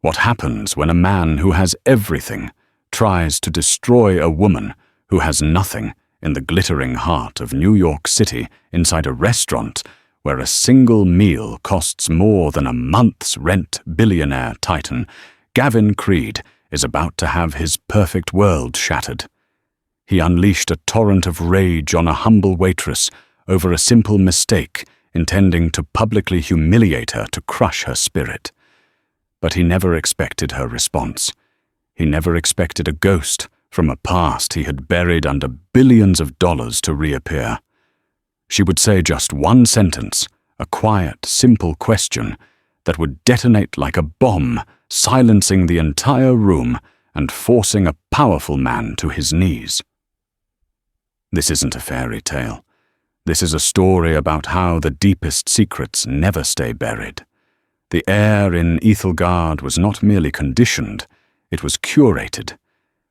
What happens when a man who has everything tries to destroy a woman who has nothing in the glittering heart of New York City inside a restaurant where a single meal costs more than a month's rent? Billionaire titan Gavin Creed is about to have his perfect world shattered. He unleashed a torrent of rage on a humble waitress over a simple mistake, intending to publicly humiliate her to crush her spirit. But he never expected her response. He never expected a ghost from a past he had buried under billions of dollars to reappear. She would say just one sentence, a quiet, simple question that would detonate like a bomb, silencing the entire room and forcing a powerful man to his knees. This isn't a fairy tale. This is a story about how the deepest secrets never stay buried. The air in Ethelgard was not merely conditioned, it was curated.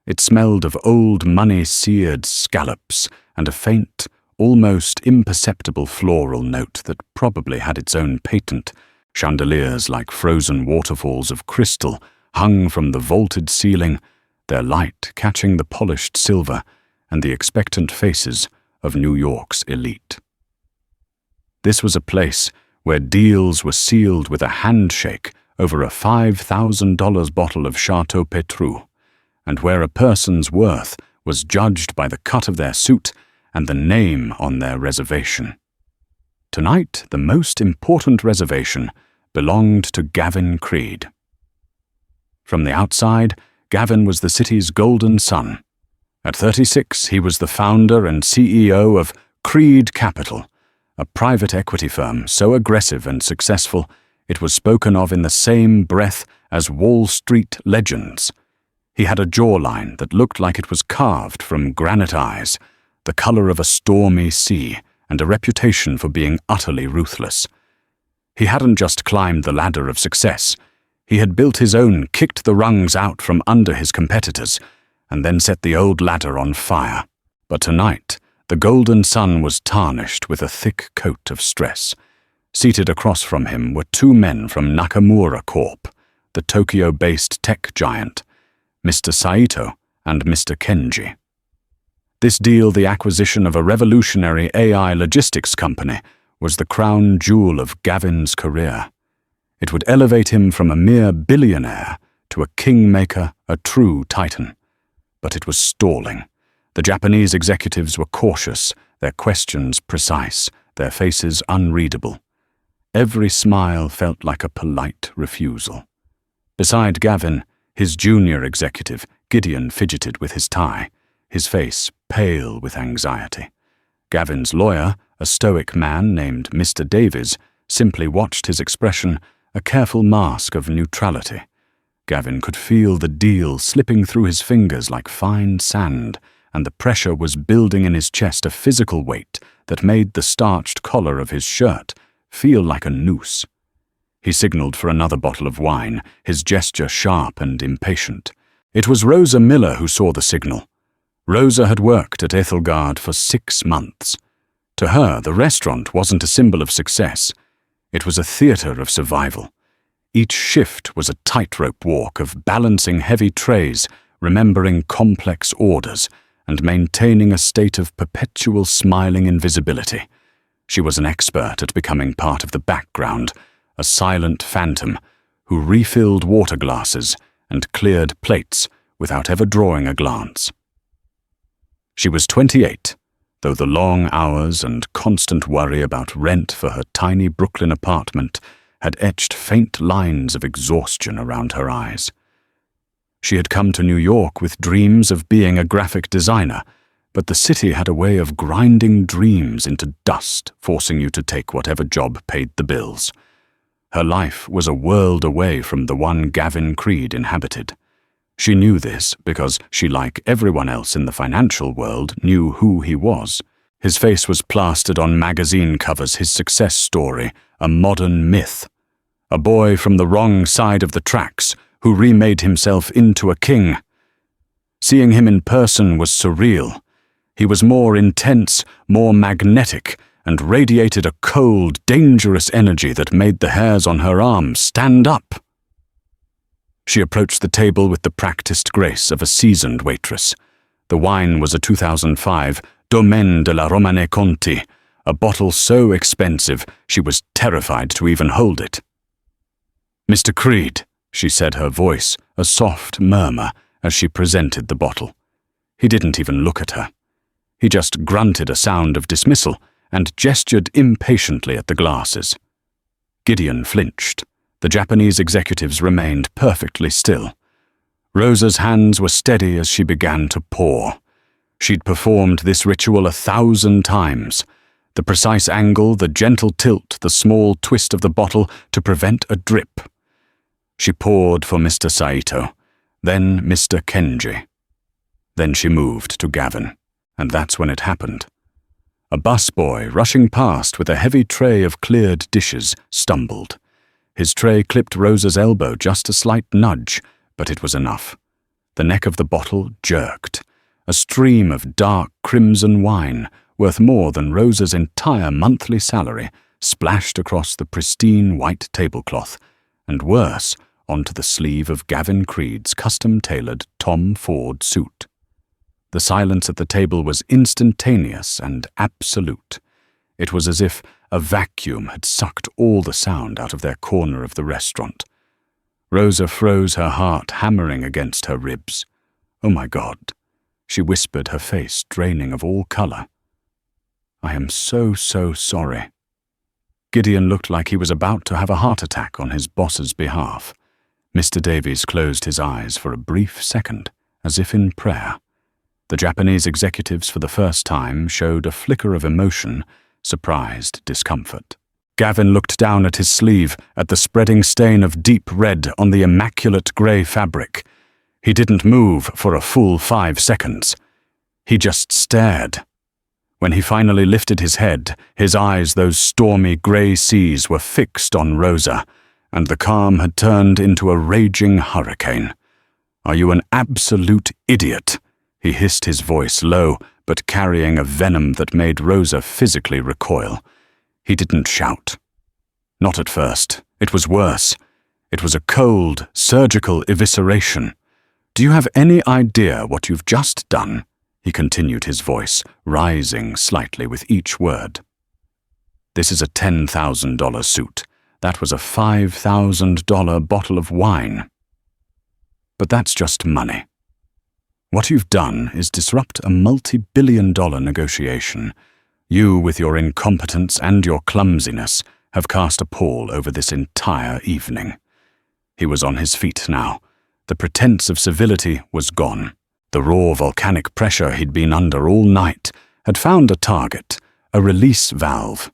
It smelled of old money-seared scallops and a faint, almost imperceptible floral note that probably had its own patent. Chandeliers like frozen waterfalls of crystal hung from the vaulted ceiling, their light catching the polished silver and the expectant faces of New York's elite. This was a place where deals were sealed with a handshake over a $5,000 bottle of Chateau Petrus, and where a person's worth was judged by the cut of their suit and the name on their reservation. Tonight, the most important reservation belonged to Gavin Creed. From the outside, Gavin was the city's golden son. At 36, he was the founder and CEO of Creed Capital, a private equity firm so aggressive and successful it was spoken of in the same breath as Wall Street legends. He had a jawline that looked like it was carved from granite eyes, the color of a stormy sea, and a reputation for being utterly ruthless. He hadn't just climbed the ladder of success. He had built his own, kicked the rungs out from under his competitors, and then set the old ladder on fire. But tonight, the golden sun was tarnished with a thick coat of stress. Seated across from him were two men from Nakamura Corp., the Tokyo-based tech giant, Mr. Saito and Mr. Kenji. This deal, the acquisition of a revolutionary AI logistics company, was the crown jewel of Gavin's career. It would elevate him from a mere billionaire to a kingmaker, a true titan. But it was stalling. The Japanese executives were cautious, their questions precise, their faces unreadable. Every smile felt like a polite refusal. Beside Gavin, his junior executive, Gideon, fidgeted with his tie, his face pale with anxiety. Gavin's lawyer, a stoic man named Mr. Davies, simply watched his expression, a careful mask of neutrality. Gavin could feel the deal slipping through his fingers like fine sand, and the pressure was building in his chest, a physical weight that made the starched collar of his shirt feel like a noose. He signaled for another bottle of wine, his gesture sharp and impatient. It was Rosa Miller who saw the signal. Rosa had worked at Ethelgard for 6 months. To her, the restaurant wasn't a symbol of success. It was a theater of survival. Each shift was a tightrope walk of balancing heavy trays, remembering complex orders, and maintaining a state of perpetual smiling invisibility. She was an expert at becoming part of the background, a silent phantom who refilled water glasses and cleared plates without ever drawing a glance. She was 28, though the long hours and constant worry about rent for her tiny Brooklyn apartment had etched faint lines of exhaustion around her eyes. She had come to New York with dreams of being a graphic designer, but the city had a way of grinding dreams into dust, forcing you to take whatever job paid the bills. Her life was a world away from the one Gavin Creed inhabited. She knew this because she, like everyone else in the financial world, knew who he was. His face was plastered on magazine covers, his success story, a modern myth. A boy from the wrong side of the tracks who remade himself into a king. Seeing him in person was surreal. He was more intense, more magnetic, and radiated a cold, dangerous energy that made the hairs on her arms stand up. She approached the table with the practiced grace of a seasoned waitress. The wine was a 2005 Domaine de la Romane Conti, a bottle so expensive she was terrified to even hold it. "Mr. Creed," she said, her voice a soft murmur as she presented the bottle. He didn't even look at her. He just grunted a sound of dismissal and gestured impatiently at the glasses. Gideon flinched. The Japanese executives remained perfectly still. Rosa's hands were steady as she began to pour. She'd performed this ritual 1,000 times. The precise angle, the gentle tilt, the small twist of the bottle to prevent a drip. She poured for Mr. Saito, then Mr. Kenji. Then she moved to Gavin, and that's when it happened. A busboy rushing past with a heavy tray of cleared dishes stumbled. His tray clipped Rosa's elbow just a slight nudge, but it was enough. The neck of the bottle jerked. A stream of dark crimson wine, worth more than Rosa's entire monthly salary, splashed across the pristine white tablecloth, and worse, onto the sleeve of Gavin Creed's custom-tailored Tom Ford suit. The silence at the table was instantaneous and absolute. It was as if a vacuum had sucked all the sound out of their corner of the restaurant. Rosa froze, her heart hammering against her ribs. "Oh my God," she whispered, her face draining of all color. "I am so sorry." Gideon looked like he was about to have a heart attack on his boss's behalf. Mr. Davies closed his eyes for a brief second, as if in prayer. The Japanese executives for the first time showed a flicker of emotion, surprised discomfort. Gavin looked down at his sleeve, at the spreading stain of deep red on the immaculate grey fabric. He didn't move for a full 5 seconds. He just stared. When he finally lifted his head, his eyes, those stormy grey seas, were fixed on Rosa, and the calm had turned into a raging hurricane. "Are you an absolute idiot?" He hissed, his voice low, but carrying a venom that made Rosa physically recoil. He didn't shout. Not at first. It was worse. It was a cold, surgical evisceration. "Do you have any idea what you've just done?" he continued, his voice rising slightly with each word. "This is a $10,000 suit. That was a $5,000 bottle of wine. But that's just money. What you've done is disrupt a multi-billion-dollar negotiation. You, with your incompetence and your clumsiness, have cast a pall over this entire evening." He was on his feet now. The pretense of civility was gone. The raw volcanic pressure he'd been under all night had found a target, a release valve.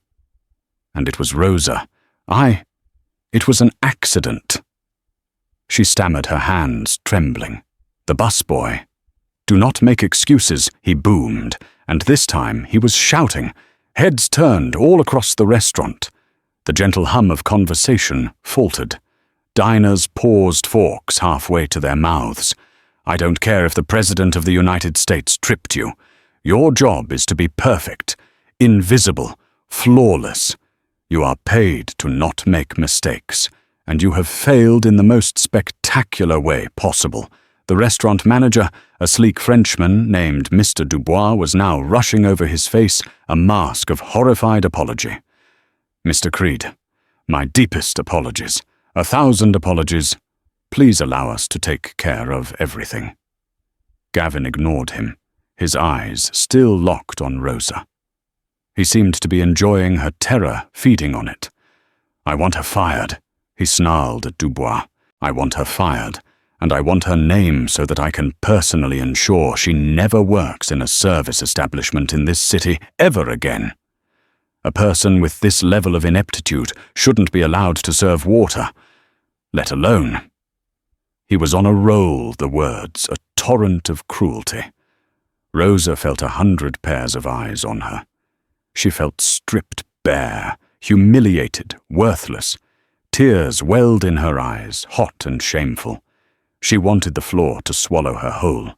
And it was Rosa. It was an accident. She stammered, her hands trembling. The busboy. "Do not make excuses," he boomed, and this time he was shouting. Heads turned all across the restaurant. The gentle hum of conversation faltered. Diners paused forks halfway to their mouths. "I don't care if the President of the United States tripped you. Your job is to be perfect, invisible, flawless. You are paid to not make mistakes, and you have failed in the most spectacular way possible." The restaurant manager, a sleek Frenchman named Mr. Dubois, was now rushing over his face, a mask of horrified apology. "Mr. Creed, my deepest apologies. 1,000 apologies. Please allow us to take care of everything." Gavin ignored him, his eyes still locked on Rosa. He seemed to be enjoying her terror, feeding on it. "I want her fired," he snarled at Dubois. "I want her fired. And I want her name so that I can personally ensure she never works in a service establishment in this city ever again. A person with this level of ineptitude shouldn't be allowed to serve water, let alone." He was on a roll, the words, a torrent of cruelty. Rosa felt 100 pairs of eyes on her. She felt stripped bare, humiliated, worthless. Tears welled in her eyes, hot and shameful. She wanted the floor to swallow her whole.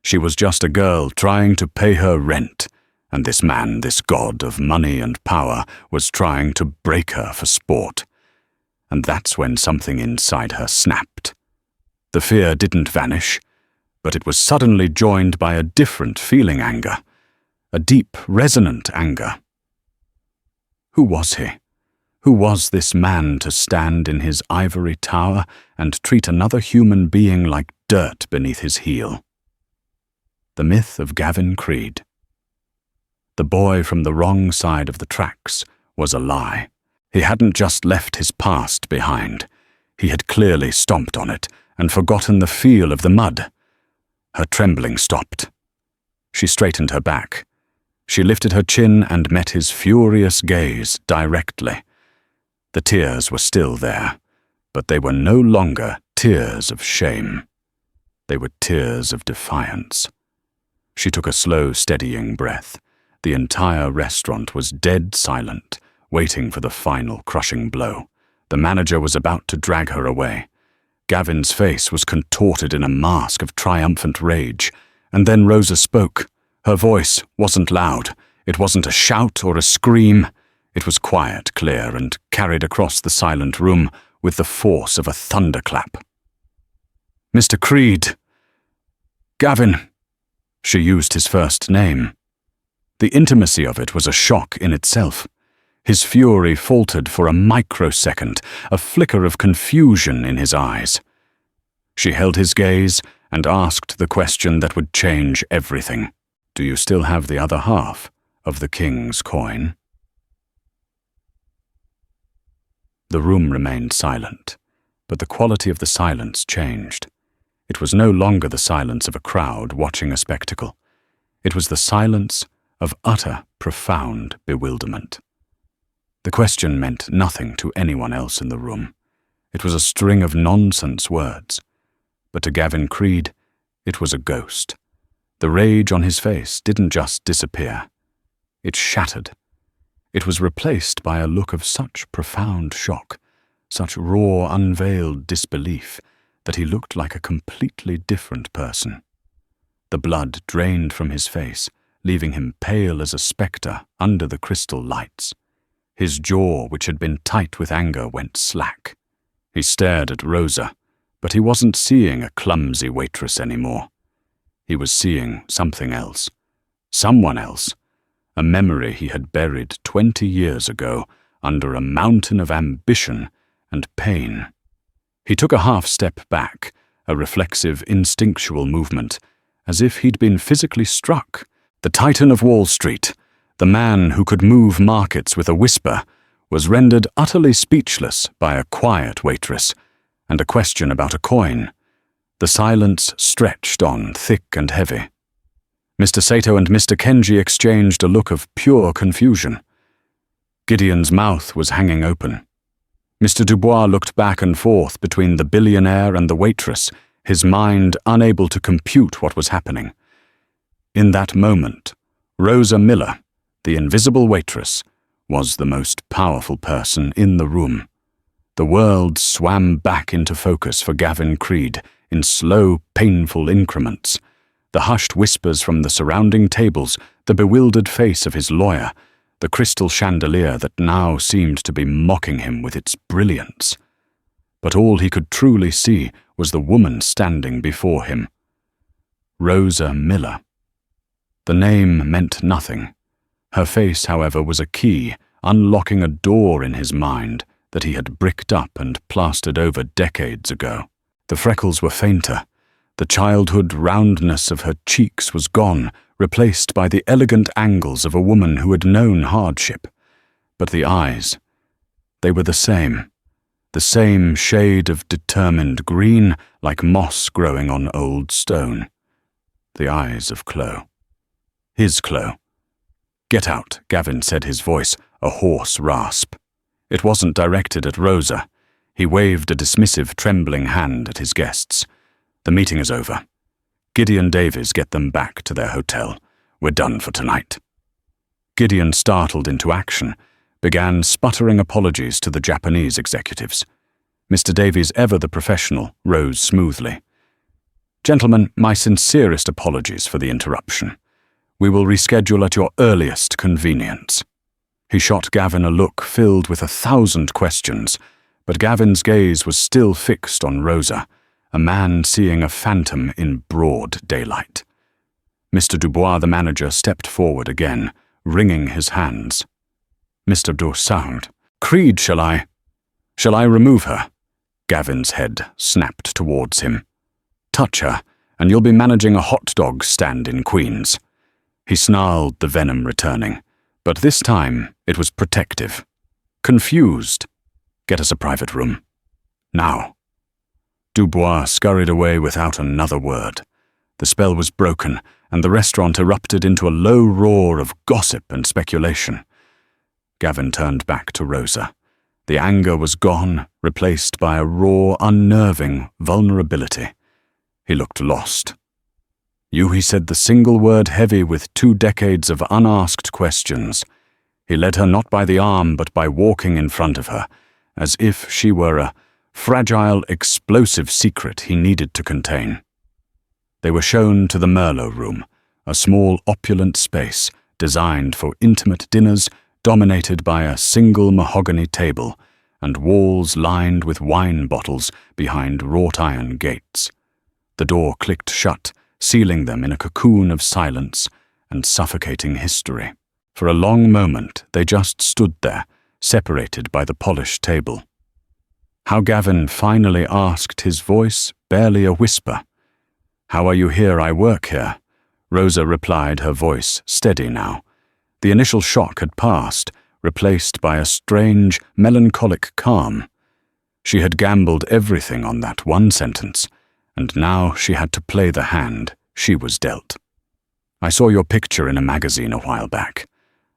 She was just a girl trying to pay her rent, and this man, this god of money and power, was trying to break her for sport. And that's when something inside her snapped. The fear didn't vanish, but it was suddenly joined by a different feeling anger, a deep, resonant anger. Who was he? Who was this man to stand in his ivory tower and treat another human being like dirt beneath his heel? The myth of Gavin Creed. The boy from the wrong side of the tracks was a lie. He hadn't just left his past behind. He had clearly stomped on it and forgotten the feel of the mud. Her trembling stopped. She straightened her back. She lifted her chin and met his furious gaze directly. The tears were still there, but they were no longer tears of shame. They were tears of defiance. She took a slow, steadying breath. The entire restaurant was dead silent, waiting for the final crushing blow. The manager was about to drag her away. Gavin's face was contorted in a mask of triumphant rage, and then Rosa spoke. Her voice wasn't loud. It wasn't a shout or a scream. It was quiet, clear, and carried across the silent room with the force of a thunderclap. "Mr. Creed." "Gavin." She used his first name. The intimacy of it was a shock in itself. His fury faltered for a microsecond, a flicker of confusion in his eyes. She held his gaze and asked the question that would change everything. "Do you still have the other half of the king's coin?" The room remained silent, but the quality of the silence changed. It was no longer the silence of a crowd watching a spectacle. It was the silence of utter, profound bewilderment. The question meant nothing to anyone else in the room. It was a string of nonsense words. But to Gavin Creed, it was a ghost. The rage on his face didn't just disappear. It shattered. It was replaced by a look of such profound shock, such raw, unveiled disbelief, that he looked like a completely different person. The blood drained from his face, leaving him pale as a spectre under the crystal lights. His jaw, which had been tight with anger, went slack. He stared at Rosa, but he wasn't seeing a clumsy waitress anymore. He was seeing something else. Someone else. A memory he had buried 20 years ago under a mountain of ambition and pain. He took a half step back, a reflexive, instinctual movement, as if he'd been physically struck. The Titan of Wall Street, the man who could move markets with a whisper, was rendered utterly speechless by a quiet waitress and a question about a coin. The silence stretched on, thick and heavy. Mr. Sato and Mr. Kenji exchanged a look of pure confusion. Gideon's mouth was hanging open. Mr. Dubois looked back and forth between the billionaire and the waitress, his mind unable to compute what was happening. In that moment, Rosa Miller, the invisible waitress, was the most powerful person in the room. The world swam back into focus for Gavin Creed in slow, painful increments. The hushed whispers from the surrounding tables, the bewildered face of his lawyer, the crystal chandelier that now seemed to be mocking him with its brilliance. But all he could truly see was the woman standing before him. Rosa Miller. The name meant nothing. Her face, however, was a key, unlocking a door in his mind that he had bricked up and plastered over decades ago. The freckles were fainter. The childhood roundness of her cheeks was gone, replaced by the elegant angles of a woman who had known hardship. But the eyes, they were the same shade of determined green, like moss growing on old stone. The eyes of Chloe. His Chloe. "Get out," Gavin said, his voice a hoarse rasp. It wasn't directed at Rosa. He waved a dismissive, trembling hand at his guests. "The meeting is over. Gideon Davies, get them back to their hotel. We're done for tonight." Gideon startled into action, began sputtering apologies to the Japanese executives. Mr. Davies, ever the professional, rose smoothly. "Gentlemen, my sincerest apologies for the interruption. We will reschedule at your earliest convenience." He shot Gavin a look filled with 1,000 questions, but Gavin's gaze was still fixed on Rosa, a man seeing a phantom in broad daylight. Mr. Dubois, the manager, stepped forward again, wringing his hands. Mr. Dubois, "Creed, shall I remove her?" Gavin's head snapped towards him. "Touch her, and you'll be managing a hot dog stand in Queens." He snarled, the venom returning, but this time it was protective. Confused. "Get us a private room. Now." Dubois scurried away without another word. The spell was broken, and the restaurant erupted into a low roar of gossip and speculation. Gavin turned back to Rosa. The anger was gone, replaced by a raw, unnerving vulnerability. He looked lost. "You," he said, the single word heavy with 2 decades of unasked questions. He led her not by the arm, but by walking in front of her, as if she were a fragile, explosive secret he needed to contain. They were shown to the Merlot room, a small, opulent space designed for intimate dinners, dominated by a single mahogany table and walls lined with wine bottles behind wrought-iron gates. The door clicked shut, sealing them in a cocoon of silence and suffocating history. For a long moment they just stood there, separated by the polished table. How Gavin finally asked, his voice barely a whisper. "How are you here? I work here." Rosa replied, her voice steady now. The initial shock had passed, replaced by a strange, melancholic calm. She had gambled everything on that one sentence, and now she had to play the hand she was dealt. "I saw your picture in a magazine a while back.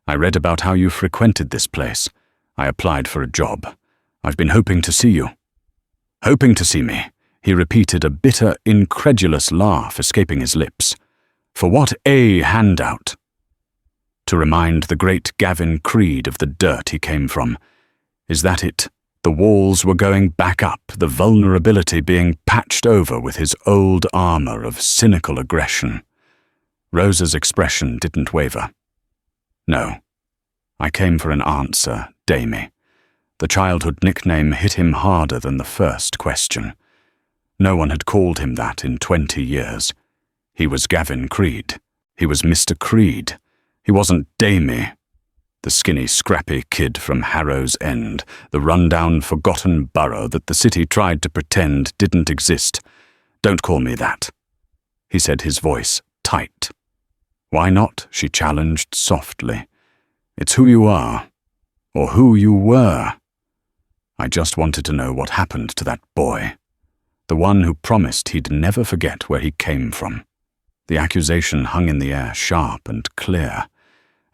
I read about how you frequented this place. I applied for a job. I've been hoping to see you." "Hoping to see me," he repeated, a bitter, incredulous laugh escaping his lips. "For what a handout?" To remind the great Gavin Creed of the dirt he came from. Is that it? The walls were going back up, the vulnerability being patched over with his old armor of cynical aggression. Rosa's expression didn't waver. "No. I came for an answer, Damie." The childhood nickname hit him harder than the first question. No one had called him that in 20 years. He was Gavin Creed. He was Mr. Creed. He wasn't Damie, the skinny, scrappy kid from Harrow's End, the run-down, forgotten borough that the city tried to pretend didn't exist. "Don't call me that," he said, his voice tight. "Why not?" she challenged softly. "It's who you are, or who you were. I just wanted to know what happened to that boy, the one who promised he'd never forget where he came from." The accusation hung in the air, sharp and clear,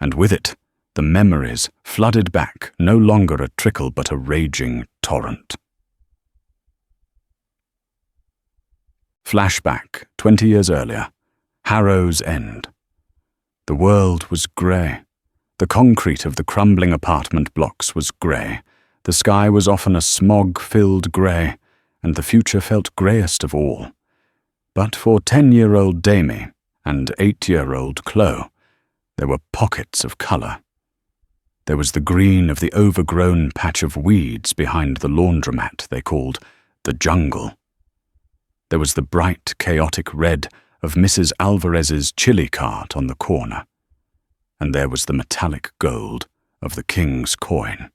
and with it, the memories flooded back, no longer a trickle but a raging torrent. Flashback, 20 years earlier, Harrow's End. The world was grey. The concrete of the crumbling apartment blocks was grey. The sky was often a smog-filled grey, and the future felt greyest of all. But for 10-year-old Damie and 8-year-old Chloe, there were pockets of colour. There was the green of the overgrown patch of weeds behind the laundromat they called the jungle. There was the bright, chaotic red of Mrs. Alvarez's chili cart on the corner. And there was the metallic gold of the king's coin.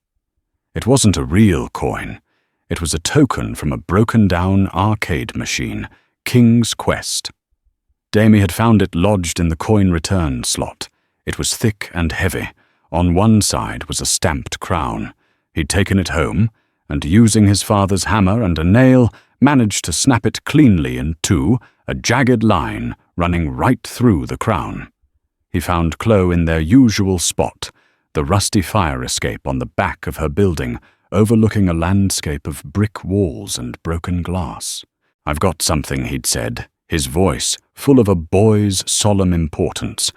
It wasn't a real coin. It was a token from a broken-down arcade machine, King's Quest. Damie had found it lodged in the coin return slot. It was thick and heavy. On one side was a stamped crown. He'd taken it home, and using his father's hammer and a nail, managed to snap it cleanly in two, a jagged line running right through the crown. He found Chloe in their usual spot, the rusty fire escape on the back of her building, overlooking a landscape of brick walls and broken glass. "I've got something," he'd said, his voice full of a boy's solemn importance.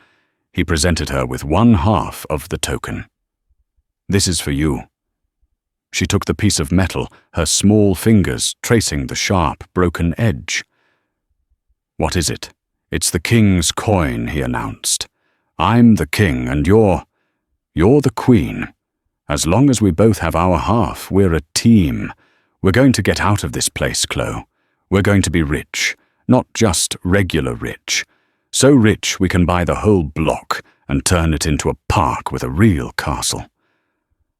He presented her with one half of the token. "This is for you." She took the piece of metal, her small fingers tracing the sharp, broken edge. "What is it?" "It's the king's coin," he announced. "I'm the king, and you're the queen. As long as we both have our half, we're a team. We're going to get out of this place, Chloe. We're going to be rich, not just regular rich. So rich we can buy the whole block and turn it into a park with a real castle.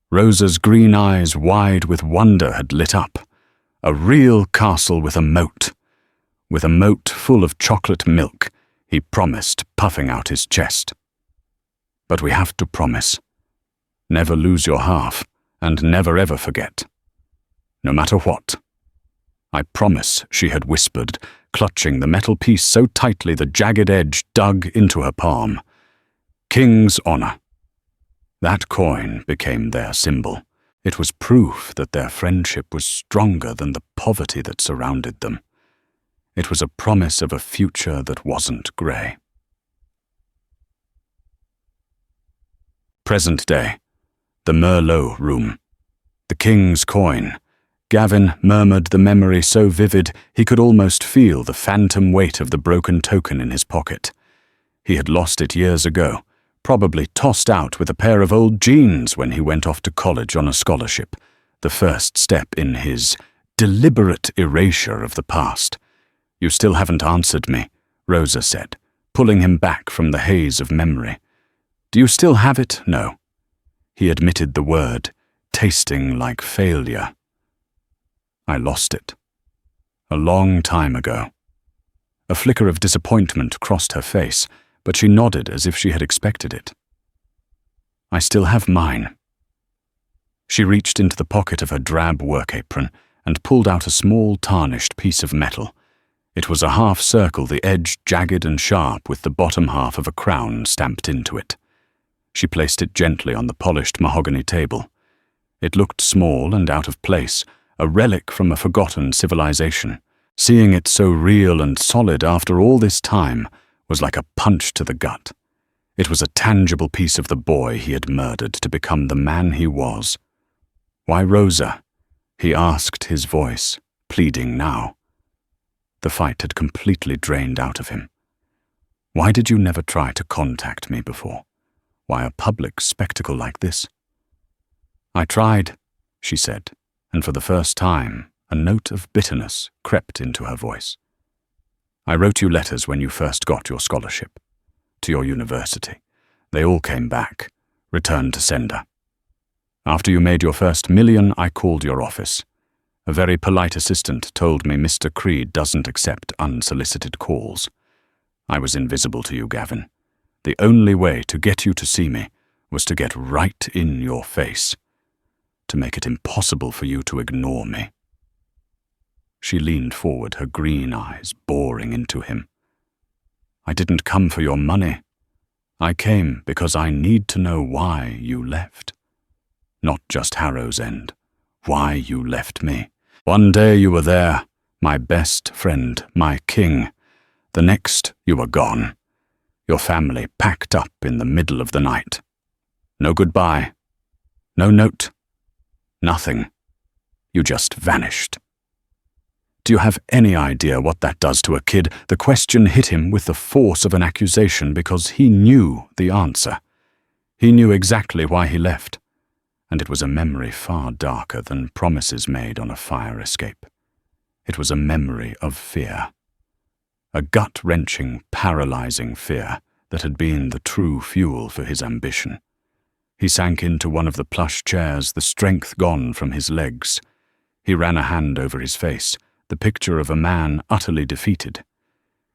Rosa's green eyes, wide with wonder, had lit up. A real castle with a moat. With a moat full of chocolate milk, he promised, puffing out his chest. But we have to promise. Never lose your half, and never ever forget. No matter what. I promise, she had whispered, clutching the metal piece so tightly the jagged edge dug into her palm. King's honor. That coin became their symbol. It was proof that their friendship was stronger than the poverty that surrounded them. It was a promise of a future that wasn't grey. Present day. The Merlot room. The king's coin. Gavin murmured the memory so vivid he could almost feel the phantom weight of the broken token in his pocket. He had lost it years ago, probably tossed out with a pair of old jeans when he went off to college on a scholarship, the first step in his deliberate erasure of the past. You still haven't answered me, Rosa said, pulling him back from the haze of memory. Do you still have it? No. He admitted the word, tasting like failure. I lost it. A long time ago. A flicker of disappointment crossed her face, but she nodded as if she had expected it. I still have mine. She reached into the pocket of her drab work apron and pulled out a small tarnished piece of metal. It was a half circle, the edge jagged and sharp with the bottom half of a crown stamped into it. She placed it gently on the polished mahogany table. It looked small and out of place, a relic from a forgotten civilization. Seeing it so real and solid after all this time was like a punch to the gut. It was a tangible piece of the boy he had murdered to become the man he was. Why Rosa? He asked, his voice pleading now. The fight had completely drained out of him. Why did you never try to contact me before? Why a public spectacle like this? I tried, she said, and for the first time, a note of bitterness crept into her voice. I wrote you letters when you first got your scholarship, to your university. They all came back, returned to sender. After you made your first million, I called your office. A very polite assistant told me Mr. Creed doesn't accept unsolicited calls. I was invisible to you, Gavin. The only way to get you to see me was to get right in your face, to make it impossible for you to ignore me. She leaned forward, her green eyes boring into him. I didn't come for your money. I came because I need to know why you left. Not just Harrow's End, why you left me. One day you were there, my best friend, my king. The next, you were gone. Your family packed up in the middle of the night. No goodbye. No note. Nothing. You just vanished. Do you have any idea what that does to a kid? The question hit him with the force of an accusation because he knew the answer. He knew exactly why he left, and it was a memory far darker than promises made on a fire escape. It was a memory of fear. A gut-wrenching, paralyzing fear that had been the true fuel for his ambition. He sank into one of the plush chairs, the strength gone from his legs. He ran a hand over his face, the picture of a man utterly defeated.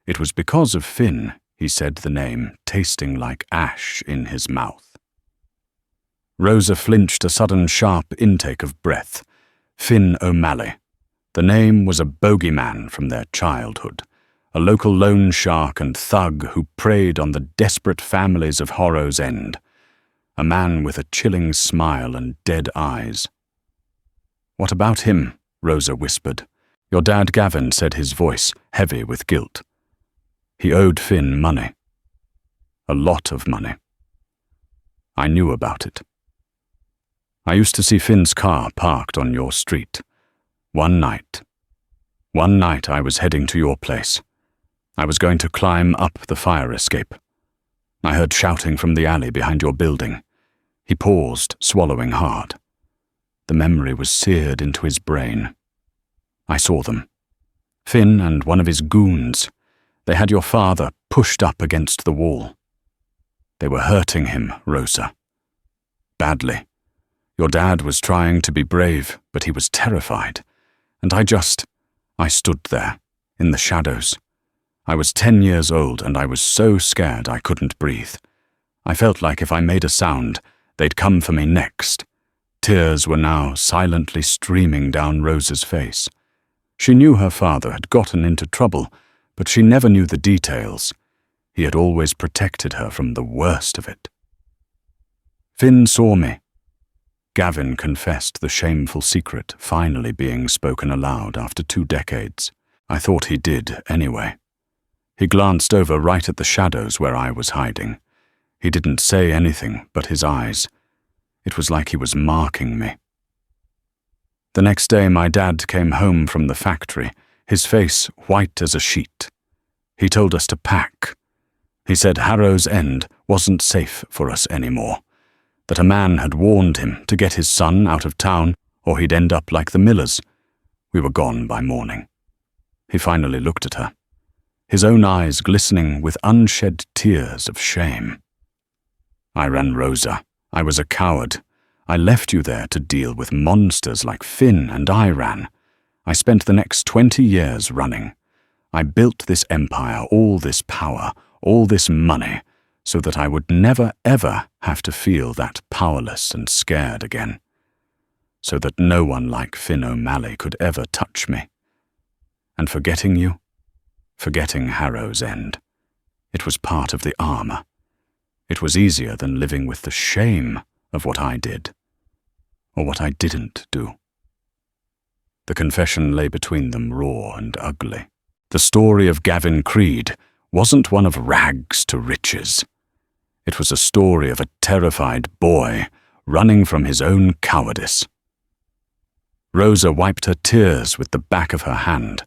It was because of Finn, he said the name, tasting like ash in his mouth. Rosa flinched a sudden sharp intake of breath. Finn O'Malley. The name was a bogeyman from their childhood, a local loan shark and thug who preyed on the desperate families of Harrow's End. A man with a chilling smile and dead eyes. What about him? Rosa whispered. Your dad Gavin said, his voice heavy with guilt. He owed Finn money. A lot of money. I knew about it. I used to see Finn's car parked on your street. One night I was heading to your place. I was going to climb up the fire escape. I heard shouting from the alley behind your building. He paused, swallowing hard. The memory was seared into his brain. I saw them. Finn and one of his goons. They had your father pushed up against the wall. They were hurting him, Rosa. Badly. Your dad was trying to be brave, but he was terrified. And I stood there, in the shadows. I was 10 years old and I was so scared I couldn't breathe. I felt like if I made a sound, they'd come for me next. Tears were now silently streaming down Rosa's face. She knew her father had gotten into trouble, but she never knew the details. He had always protected her from the worst of it. Finn saw me. Gavin confessed the shameful secret finally being spoken aloud after 2 decades. I thought he did anyway. He glanced over right at the shadows where I was hiding. He didn't say anything but his eyes. It was like he was marking me. The next day my dad came home from the factory, his face white as a sheet. He told us to pack. He said Harrow's End wasn't safe for us anymore, that a man had warned him to get his son out of town or he'd end up like the Millers. We were gone by morning. He finally looked at her, his own eyes glistening with unshed tears of shame. I ran Rosa. I was a coward. I left you there to deal with monsters like Finn, and I ran. I spent the next 20 years running. I built this empire, all this power, all this money, so that I would never ever have to feel that powerless and scared again. So that no one like Finn O'Malley could ever touch me. And forgetting you, forgetting Harrow's End, it was part of the armor. It was easier than living with the shame of what I did, or what I didn't do. The confession lay between them raw and ugly. The story of Gavin Creed wasn't one of rags to riches. It was a story of a terrified boy running from his own cowardice. Rosa wiped her tears with the back of her hand.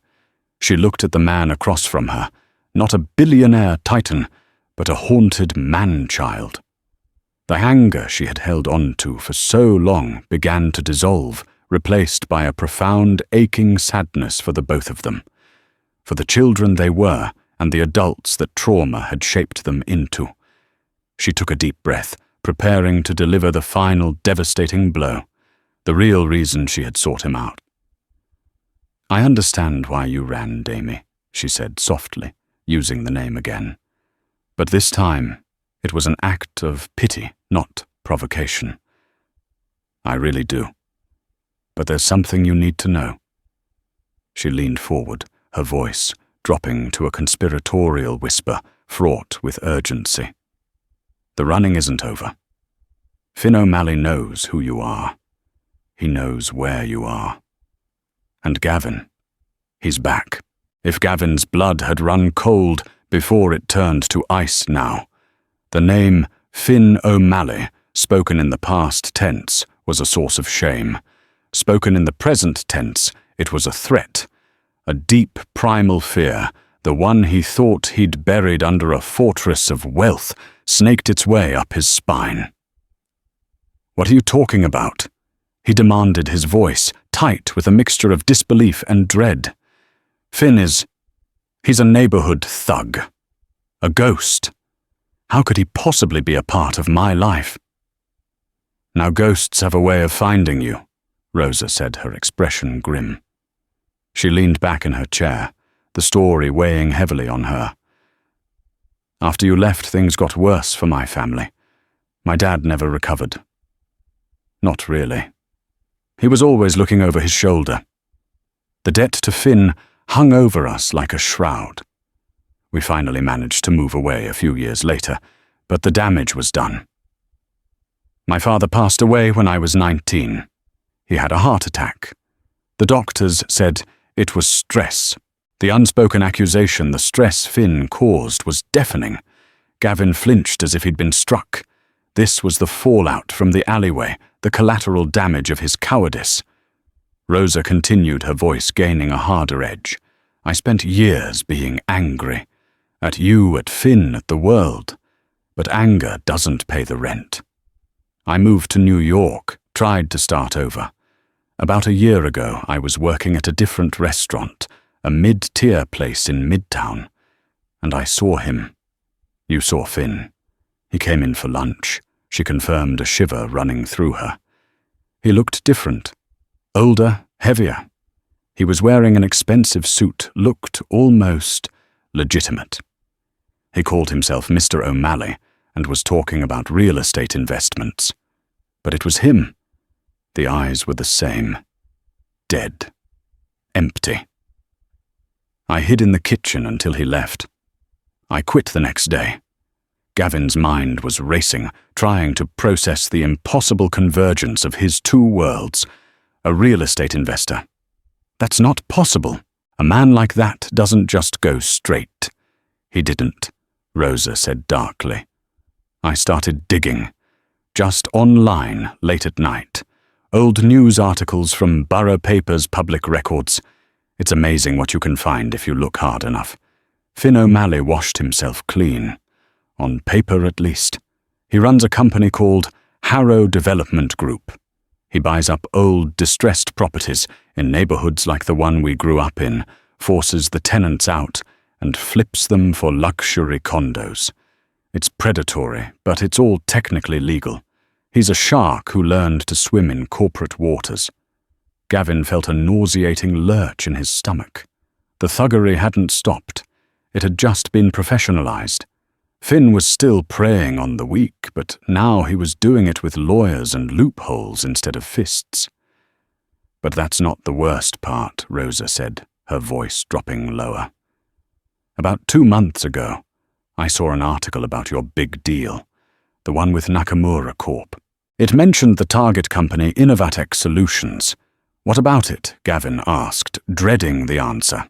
She looked at the man across from her, not a billionaire titan, but a haunted man-child. The anger she had held on to for so long began to dissolve, replaced by a profound, aching sadness for the both of them, for the children they were and the adults that trauma had shaped them into. She took a deep breath, preparing to deliver the final devastating blow, the real reason she had sought him out. "I understand why you ran, Damie," she said softly, using the name again. "But this time, it was an act of pity, not provocation. I really do. But there's something you need to know." She leaned forward, her voice dropping to a conspiratorial whisper fraught with urgency. "The running isn't over. Finn O'Malley knows who you are. He knows where you are. And Gavin, he's back. If Gavin's blood had run cold before it turned to ice now, the name Finn O'Malley, spoken in the past tense, was a source of shame. Spoken in the present tense, it was a threat, a deep primal fear, the one he thought he'd buried under a fortress of wealth, snaked its way up his spine. "What are you talking about?" he demanded, his voice tight with a mixture of disbelief and dread. He's a neighborhood thug. A ghost. How could he possibly be a part of my life?" "Now ghosts have a way of finding you," Rosa said, her expression grim. She leaned back in her chair, the story weighing heavily on her. "After you left, things got worse for my family. My dad never recovered. Not really. He was always looking over his shoulder. The debt to Finn hung over us like a shroud. We finally managed to move away a few years later, but the damage was done. My father passed away when I was 19. He had a heart attack. The doctors said it was stress. The unspoken accusation the stress Finn caused was deafening. Gavin flinched as if he'd been struck. This was the fallout from the alleyway, the collateral damage of his cowardice. Rosa continued, her voice gaining a harder edge. "I spent years being angry. At you, at Finn, at the world. But anger doesn't pay the rent. I moved to New York, tried to start over. About a year ago, I was working at a different restaurant, a mid-tier place in Midtown. And I saw him. You saw Finn. He came in for lunch, she confirmed, a shiver running through her. He looked different. Older, heavier. He was wearing an expensive suit, looked almost legitimate. He called himself Mr. O'Malley and was talking about real estate investments. But it was him. The eyes were the same. Dead. Empty. I hid in the kitchen until he left. I quit the next day. Gavin's mind was racing, trying to process the impossible convergence of his two worlds. A real estate investor. That's not possible. A man like that doesn't just go straight. He didn't, Rosa said darkly. I started digging. Just online, late at night. Old news articles from borough papers, public records. It's amazing what you can find if you look hard enough. Finn O'Malley washed himself clean. On paper, at least. He runs a company called Harrow Development Group. He buys up old, distressed properties in neighborhoods like the one we grew up in, forces the tenants out, and flips them for luxury condos. It's predatory, but it's all technically legal. He's a shark who learned to swim in corporate waters. Gavin felt a nauseating lurch in his stomach. The thuggery hadn't stopped. It had just been professionalized. Finn was still preying on the weak, but now he was doing it with lawyers and loopholes instead of fists. But that's not the worst part, Rosa said, her voice dropping lower. About 2 months ago, I saw an article about your big deal, the one with Nakamura Corp. It mentioned the target company Innovatex Solutions. What about it? Gavin asked, dreading the answer.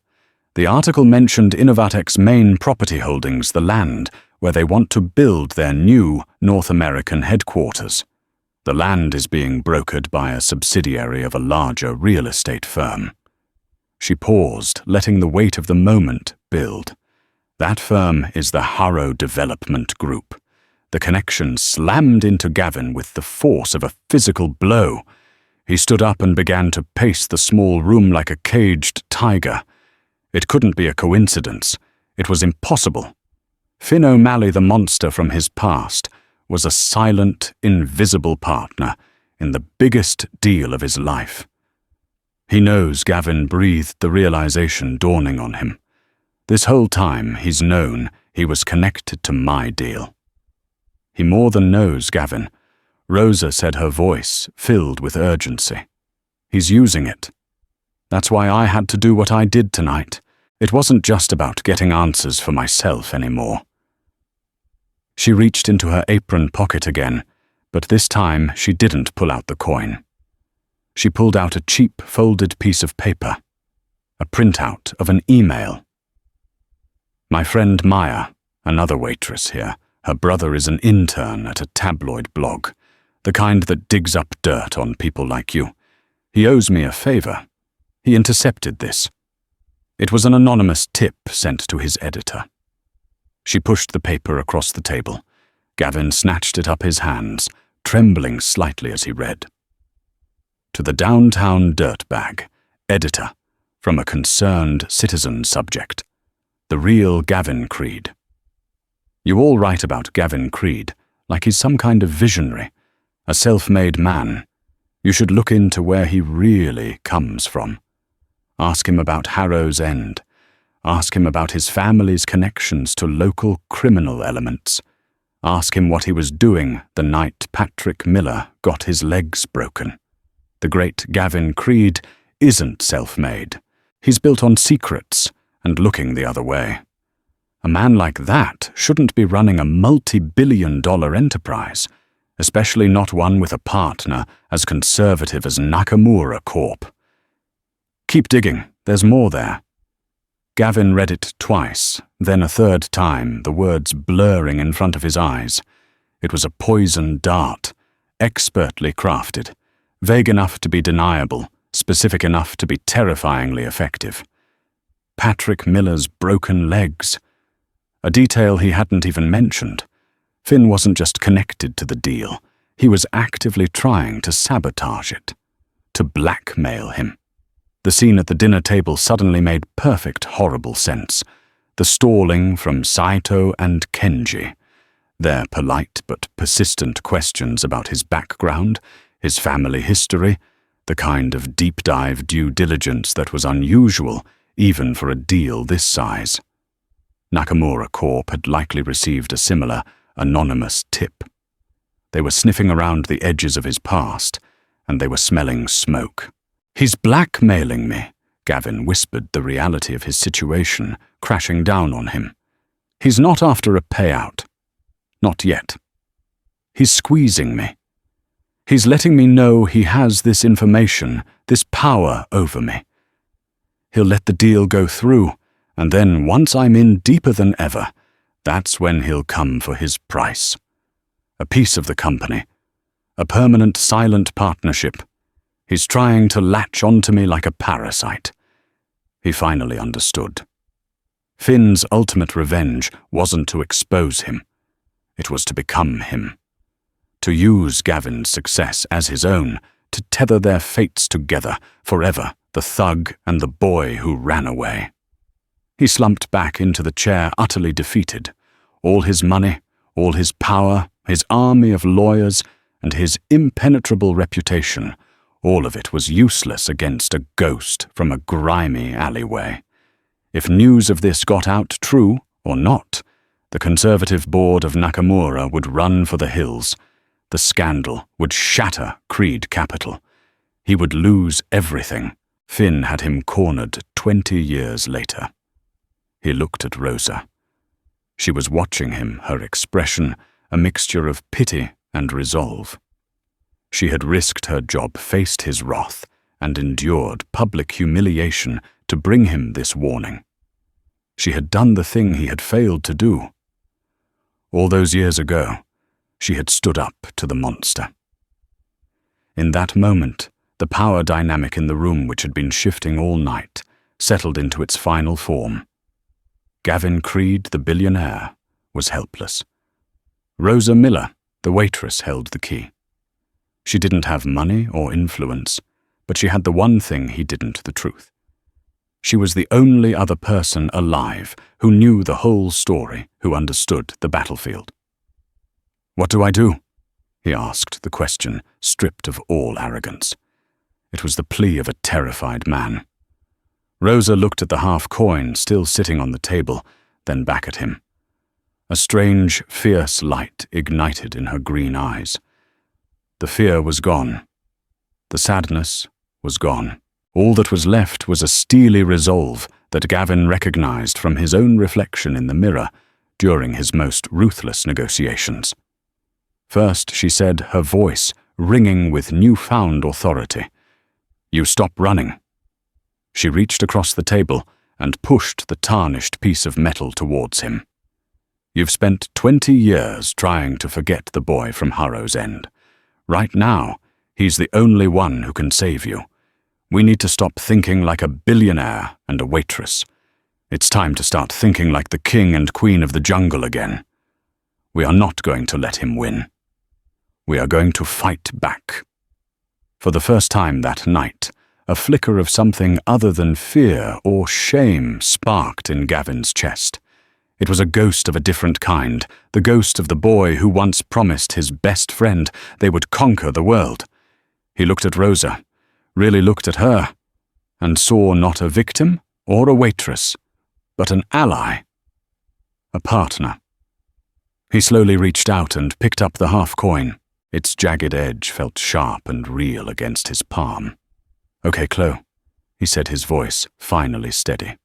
The article mentioned Innovatex's main property holdings, the land, where they want to build their new North American headquarters. The land is being brokered by a subsidiary of a larger real estate firm. She paused, letting the weight of the moment build. That firm is the Harrow Development Group. The connection slammed into Gavin with the force of a physical blow. He stood up and began to pace the small room like a caged tiger. It couldn't be a coincidence. It was impossible. Finn O'Malley, the monster from his past, was a silent, invisible partner in the biggest deal of his life. He knows Gavin breathed the realization dawning on him. This whole time he's known he was connected to my deal. He more than knows Gavin. Rosa said, her voice filled with urgency. He's using it. That's why I had to do what I did tonight. It wasn't just about getting answers for myself anymore. She reached into her apron pocket again, but this time she didn't pull out the coin. She pulled out a cheap, folded piece of paper, a printout of an email. My friend Maya, another waitress here, her brother is an intern at a tabloid blog, the kind that digs up dirt on people like you. He owes me a favor. He intercepted this. It was an anonymous tip sent to his editor. She pushed the paper across the table. Gavin snatched it up his hands, trembling slightly as he read. To the downtown dirtbag, editor, from a concerned citizen subject. The real Gavin Creed. You all write about Gavin Creed like he's some kind of visionary, a self-made man. You should look into where he really comes from. Ask him about Harrow's End. Ask him about his family's connections to local criminal elements. Ask him what he was doing the night Patrick Miller got his legs broken. The great Gavin Creed isn't self-made. He's built on secrets and looking the other way. A man like that shouldn't be running a multi-billion-dollar enterprise, especially not one with a partner as conservative as Nakamura Corp. Keep digging, there's more there. Gavin read it twice, then a third time, the words blurring in front of his eyes. It was a poisoned dart, expertly crafted, vague enough to be deniable, specific enough to be terrifyingly effective. Patrick Miller's broken legs. A detail he hadn't even mentioned. Finn wasn't just connected to the deal, he was actively trying to sabotage it, to blackmail him. The scene at the dinner table suddenly made perfect horrible sense. The stalling from Saito and Kenji. Their polite but persistent questions about his background, his family history, the kind of deep-dive due diligence that was unusual even for a deal this size. Nakamura Corp had likely received a similar, anonymous tip. They were sniffing around the edges of his past, and they were smelling smoke. "He's blackmailing me," Gavin whispered the reality of his situation, crashing down on him. "He's not after a payout. Not yet. He's squeezing me. He's letting me know he has this information, this power over me. He'll let the deal go through, and then once I'm in deeper than ever, that's when he'll come for his price. A piece of the company. A permanent silent partnership. He's trying to latch onto me like a parasite." He finally understood. Finn's ultimate revenge wasn't to expose him. It was to become him. To use Gavin's success as his own, to tether their fates together, forever, the thug and the boy who ran away. He slumped back into the chair, utterly defeated. All his money, all his power, his army of lawyers, and his impenetrable reputation, all of it was useless against a ghost from a grimy alleyway. If news of this got out, true or not, the conservative board of Nakamura would run for the hills. The scandal would shatter Creed Capital. He would lose everything. Finn had him cornered 20 years later. He looked at Rosa. She was watching him, her expression a mixture of pity and resolve. She had risked her job, faced his wrath, and endured public humiliation to bring him this warning. She had done the thing he had failed to do. All those years ago, she had stood up to the monster. In that moment, the power dynamic in the room, which had been shifting all night, settled into its final form. Gavin Creed, the billionaire, was helpless. Rosa Miller, the waitress, held the key. She didn't have money or influence, but she had the one thing he didn't, the truth. She was the only other person alive who knew the whole story, who understood the battlefield. "What do I do?" he asked, the question stripped of all arrogance. It was the plea of a terrified man. Rosa looked at the half-coin still sitting on the table, then back at him. A strange, fierce light ignited in her green eyes. The fear was gone. The sadness was gone. All that was left was a steely resolve that Gavin recognized from his own reflection in the mirror during his most ruthless negotiations. First, she said, her voice ringing with newfound authority. "You stop running." She reached across the table and pushed the tarnished piece of metal towards him. "You've spent 20 years trying to forget the boy from Harrow's End. Right now, he's the only one who can save you. We need to stop thinking like a billionaire and a waitress. It's time to start thinking like the king and queen of the jungle again. We are not going to let him win. We are going to fight back." For the first time that night, a flicker of something other than fear or shame sparked in Gavin's chest. It was a ghost of a different kind, the ghost of the boy who once promised his best friend they would conquer the world. He looked at Rosa, really looked at her, and saw not a victim or a waitress, but an ally, a partner. He slowly reached out and picked up the half-coin. Its jagged edge felt sharp and real against his palm. "Okay, Chloe," he said, his voice finally steady.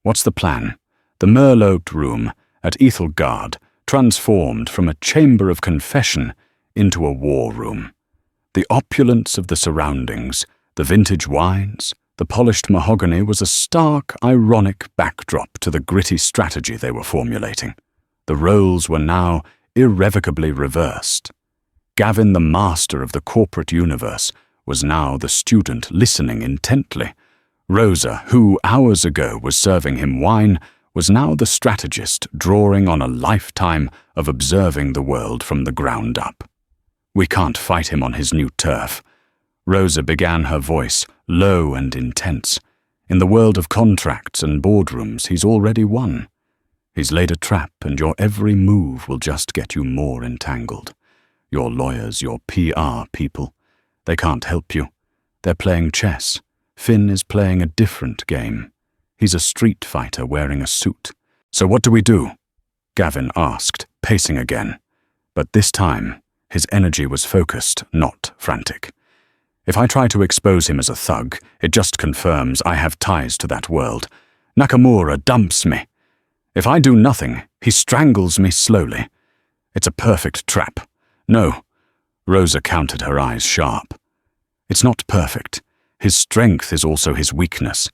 "What's the plan?" The Merlot room at Ethelgard transformed from a chamber of confession into a war room. The opulence of the surroundings, the vintage wines, the polished mahogany was a stark, ironic backdrop to the gritty strategy they were formulating. The roles were now irrevocably reversed. Gavin, the master of the corporate universe, was now the student listening intently. Rosa, who hours ago was serving him wine, was now the strategist drawing on a lifetime of observing the world from the ground up. "We can't fight him on his new turf." Rosa began her voice, low and intense. In the world of contracts and boardrooms, he's already won. He's laid a trap, and your every move will just get you more entangled. Your lawyers, your PR people, they can't help you. They're playing chess. Finn is playing a different game. He's a street fighter wearing a suit. So what do we do? Gavin asked, pacing again. But this time, his energy was focused, not frantic. If I try to expose him as a thug, it just confirms I have ties to that world. Nakamura dumps me. If I do nothing, he strangles me slowly. It's a perfect trap. No. Rosa countered, her eyes sharp. It's not perfect. His strength is also his weakness.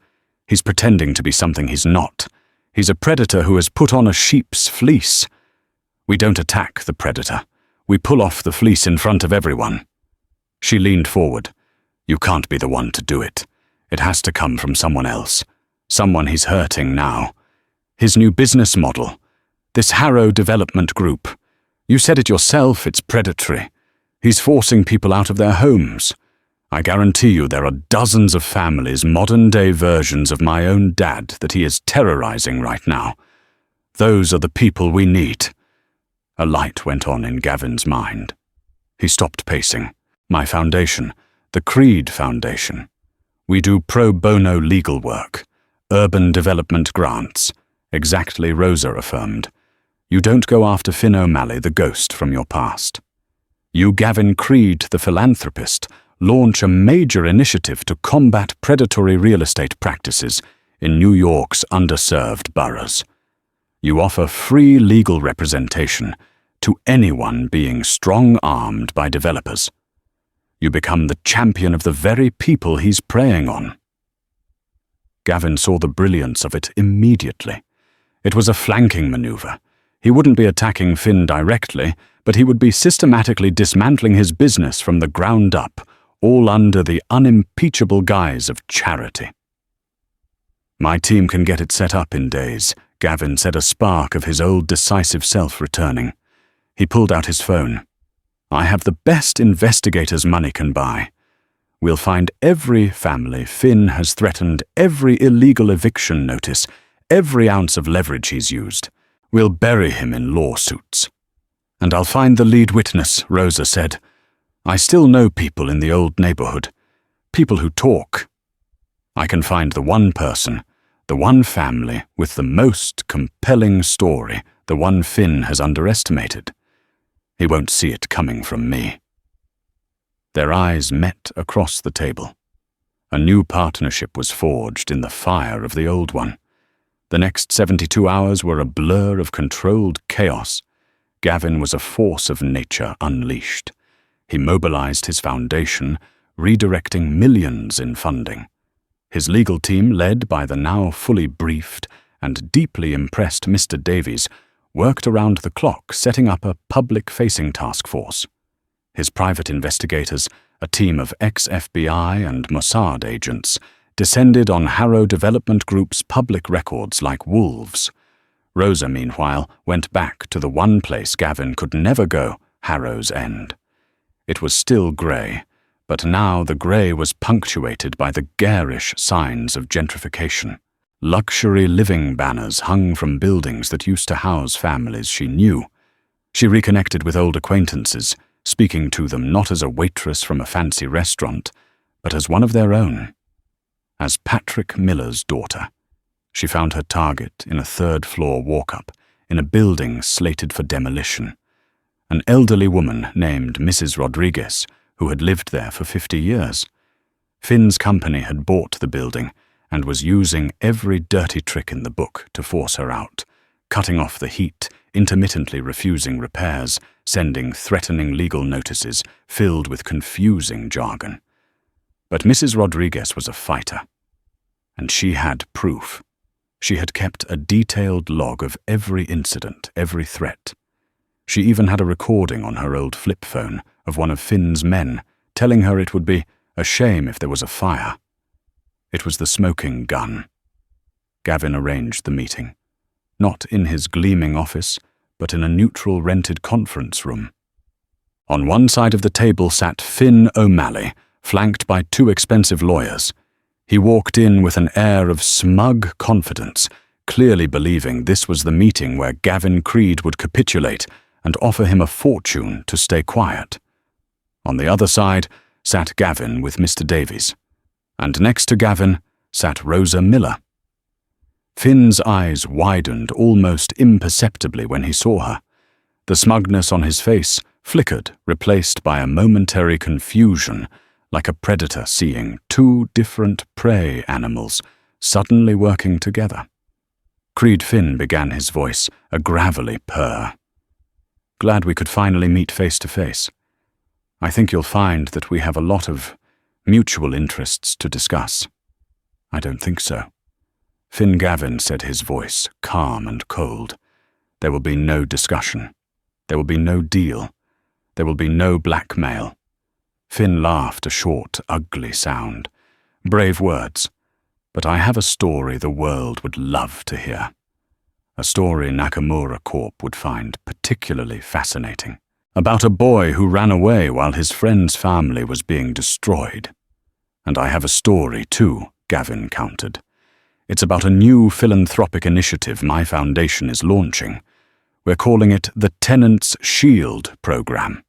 He's pretending to be something he's not. He's a predator who has put on a sheep's fleece. We don't attack the predator. We pull off the fleece in front of everyone. She leaned forward. You can't be the one to do it. It has to come from someone else. Someone he's hurting now. His new business model. This Harrow development group. You said it yourself, it's predatory. He's forcing people out of their homes. I guarantee you there are dozens of families, modern-day versions of my own dad, that he is terrorizing right now. Those are the people we need. A light went on in Gavin's mind. He stopped pacing. My foundation, the Creed Foundation. We do pro bono legal work, urban development grants. Exactly, Rosa affirmed. You don't go after Finn O'Malley, the ghost from your past. You, Gavin Creed, the philanthropist, launch a major initiative to combat predatory real estate practices in New York's underserved boroughs. You offer free legal representation to anyone being strong-armed by developers. You become the champion of the very people he's preying on. Gavin saw the brilliance of it immediately. It was a flanking maneuver. He wouldn't be attacking Finn directly, but he would be systematically dismantling his business from the ground up, all under the unimpeachable guise of charity. My team can get it set up in days, Gavin said, a spark of his old decisive self returning. He pulled out his phone. I have the best investigators money can buy. We'll find every family Finn has threatened, every illegal eviction notice, every ounce of leverage he's used. We'll bury him in lawsuits. And I'll find the lead witness, Rosa said. I still know people in the old neighborhood, people who talk. I can find the one person, the one family with the most compelling story, the one Finn has underestimated. He won't see it coming from me. Their eyes met across the table. A new partnership was forged in the fire of the old one. The next 72 hours were a blur of controlled chaos. Gavin was a force of nature unleashed. He mobilized his foundation, redirecting millions in funding. His legal team, led by the now fully briefed and deeply impressed Mr. Davies, worked around the clock setting up a public-facing task force. His private investigators, a team of ex-FBI and Mossad agents, descended on Harrow Development Group's public records like wolves. Rosa, meanwhile, went back to the one place Gavin could never go, Harrow's End. It was still grey, but now the grey was punctuated by the garish signs of gentrification. Luxury living banners hung from buildings that used to house families she knew. She reconnected with old acquaintances, speaking to them not as a waitress from a fancy restaurant, but as one of their own. As Patrick Miller's daughter. She found her target in a third-floor walk-up, in a building slated for demolition. An elderly woman named Mrs. Rodriguez, who had lived there for 50 years. Finn's company had bought the building and was using every dirty trick in the book to force her out, cutting off the heat, intermittently refusing repairs, sending threatening legal notices filled with confusing jargon. But Mrs. Rodriguez was a fighter, and she had proof. She had kept a detailed log of every incident, every threat. She even had a recording on her old flip phone of one of Finn's men telling her it would be a shame if there was a fire. It was the smoking gun. Gavin arranged the meeting, not in his gleaming office, but in a neutral rented conference room. On one side of the table sat Finn O'Malley, flanked by 2 expensive lawyers. He walked in with an air of smug confidence, clearly believing this was the meeting where Gavin Creed would capitulate and offer him a fortune to stay quiet. On the other side sat Gavin with Mr. Davies, and next to Gavin sat Rosa Miller. Finn's eyes widened almost imperceptibly when he saw her. The smugness on his face flickered, replaced by a momentary confusion, like a predator seeing 2 different prey animals suddenly working together. Creed Finn began his voice, a gravelly purr. "Glad we could finally meet face to face. I think you'll find that we have a lot of mutual interests to discuss." "I don't think so." Finn Gavin said, his voice calm and cold. "There will be no discussion. There will be no deal. There will be no blackmail." Finn laughed, a short, ugly sound. "Brave words, but I have a story the world would love to hear. A story Nakamura Corp would find particularly fascinating. About a boy who ran away while his friend's family was being destroyed. And I have a story too," Gavin countered. "It's about a new philanthropic initiative my foundation is launching. We're calling it the Tenants' Shield Program.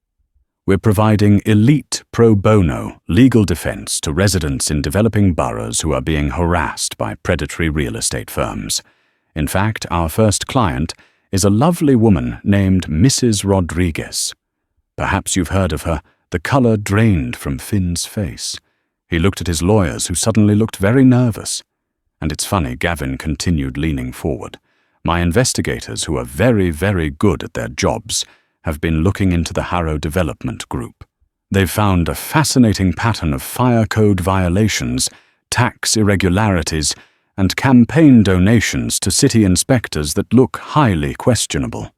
We're providing elite pro bono legal defense to residents in developing boroughs who are being harassed by predatory real estate firms. In fact, our first client is a lovely woman named Mrs. Rodriguez. Perhaps you've heard of her." The colour drained from Finn's face. He looked at his lawyers, who suddenly looked very nervous. And it's funny, Gavin continued, leaning forward. "My investigators, who are very, very good at their jobs, have been looking into the Harrow Development Group. They've found a fascinating pattern of fire code violations, tax irregularities, and campaign donations to city inspectors that look highly questionable.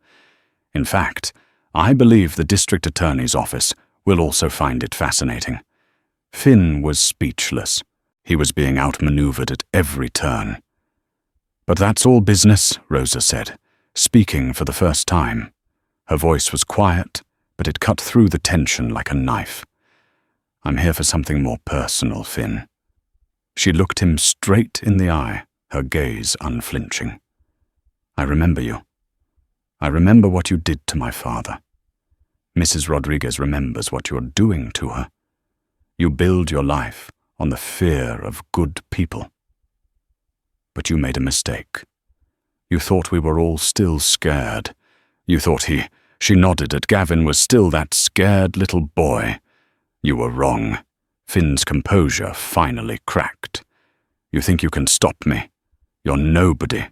In fact, I believe the district attorney's office will also find it fascinating." Finn was speechless. He was being outmaneuvered at every turn. "But that's all business," Rosa said, speaking for the first time. Her voice was quiet, but it cut through the tension like a knife. "I'm here for something more personal, Finn." She looked him straight in the eye, her gaze unflinching. "I remember you. I remember what you did to my father. Mrs. Rodriguez remembers what you're doing to her. You build your life on the fear of good people. But you made a mistake. You thought we were all still scared. You thought she nodded at Gavin, was still that scared little boy. You were wrong." Finn's composure finally cracked. "You think you can stop me? You're nobody.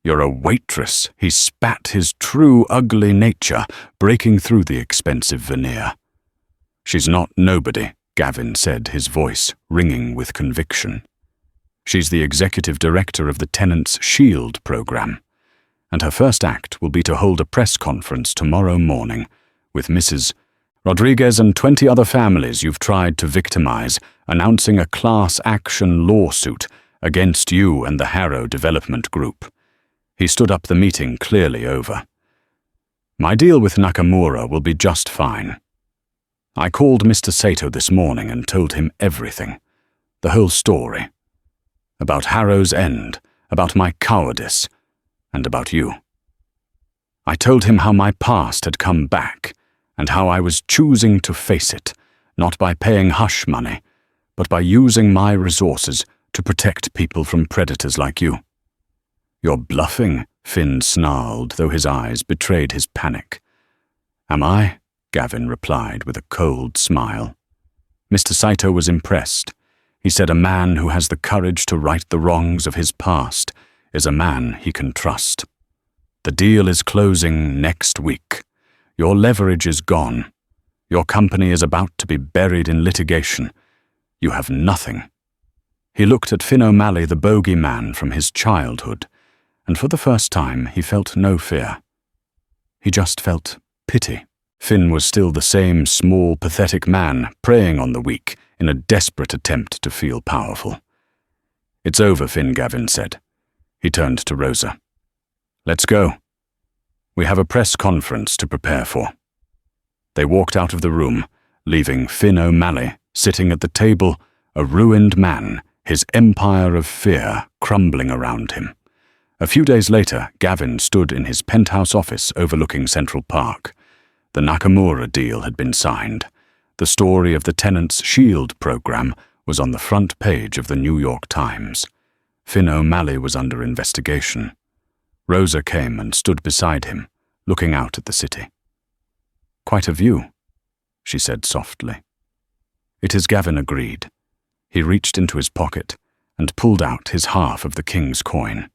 You're a waitress." He spat his true ugly nature, breaking through the expensive veneer. "She's not nobody," Gavin said, his voice ringing with conviction. "She's the executive director of the Tenants' Shield Program, and her first act will be to hold a press conference tomorrow morning with Mrs. Rodriguez and 20 other families you've tried to victimize, announcing a class action lawsuit against you and the Harrow Development Group." He stood up, the meeting clearly over. "My deal with Nakamura will be just fine. I called Mr. Sato this morning and told him everything, the whole story. About Harrow's end, about my cowardice, and about you. I told him how my past had come back, and how I was choosing to face it, not by paying hush money, but by using my resources to protect people from predators like you." "You're bluffing," Finn snarled, though his eyes betrayed his panic. "Am I?" Gavin replied with a cold smile. Mr. Saito was impressed. He said a man who has the courage to right the wrongs of his past is a man he can trust. "The deal is closing next week. Your leverage is gone. Your company is about to be buried in litigation. You have nothing." He looked at Finn O'Malley, the bogeyman from his childhood, and for the first time he felt no fear. He just felt pity. Finn was still the same small, pathetic man, preying on the weak in a desperate attempt to feel powerful. "It's over, Finn," Gavin said. He turned to Rosa. "Let's go. We have a press conference to prepare for." They walked out of the room, leaving Finn O'Malley sitting at the table, a ruined man, his empire of fear crumbling around him. A few days later, Gavin stood in his penthouse office overlooking Central Park. The Nakamura deal had been signed. The story of the tenants' SHIELD program was on the front page of the New York Times. Finn O'Malley was under investigation. Rosa came and stood beside him, looking out at the city. "Quite a view," she said softly. It is, Gavin agreed. He reached into his pocket and pulled out his half of the king's coin.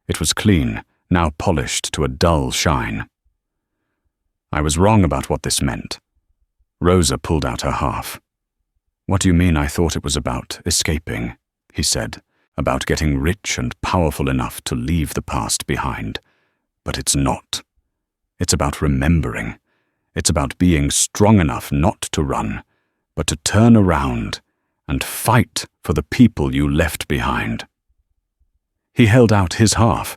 It was clean, now polished to a dull shine. "I was wrong about what this meant." Rosa pulled out her half. "What do you mean I thought it was about escaping?" he said, "about getting rich and powerful enough to leave the past behind. But it's not. It's about remembering. It's about being strong enough not to run, but to turn around and fight for the people you left behind." He held out his half.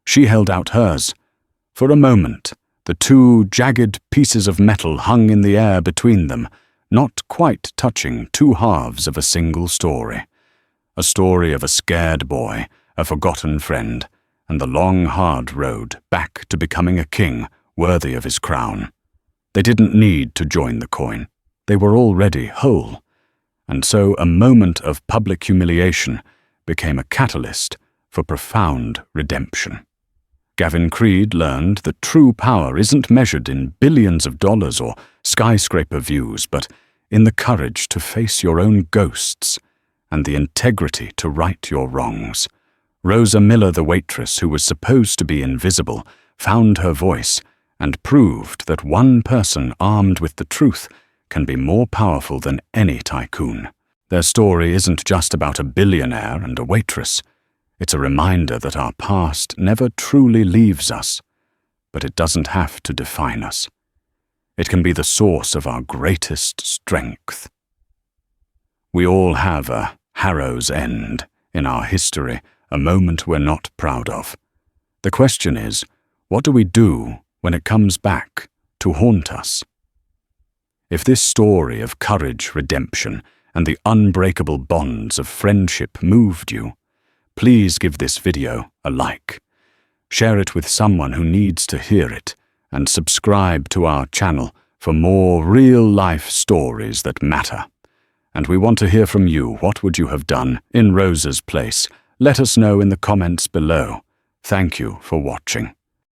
She held out hers. For a moment, the two jagged pieces of metal hung in the air between them, not quite touching two halves of a single story. A story of a scared boy, a forgotten friend, and the long, hard road back to becoming a king worthy of his crown. They didn't need to join the coin. They were already whole. And so a moment of public humiliation became a catalyst for profound redemption. Gavin Creed learned that true power isn't measured in billions of dollars or skyscraper views, but in the courage to face your own ghosts and the integrity to right your wrongs. Rosa Miller, the waitress who was supposed to be invisible, found her voice and proved that one person armed with the truth can be more powerful than any tycoon. Their story isn't just about a billionaire and a waitress. It's a reminder that our past never truly leaves us, but it doesn't have to define us. It can be the source of our greatest strength. We all have a Harrow's end in our history, a moment we're not proud of. The question is, what do we do when it comes back to haunt us? If this story of courage, redemption, and the unbreakable bonds of friendship moved you, please give this video a like. Share it with someone who needs to hear it, and subscribe to our channel for more real-life stories that matter. And we want to hear from you. What would you have done in Rosa's place? Let us know in the comments below. Thank you for watching.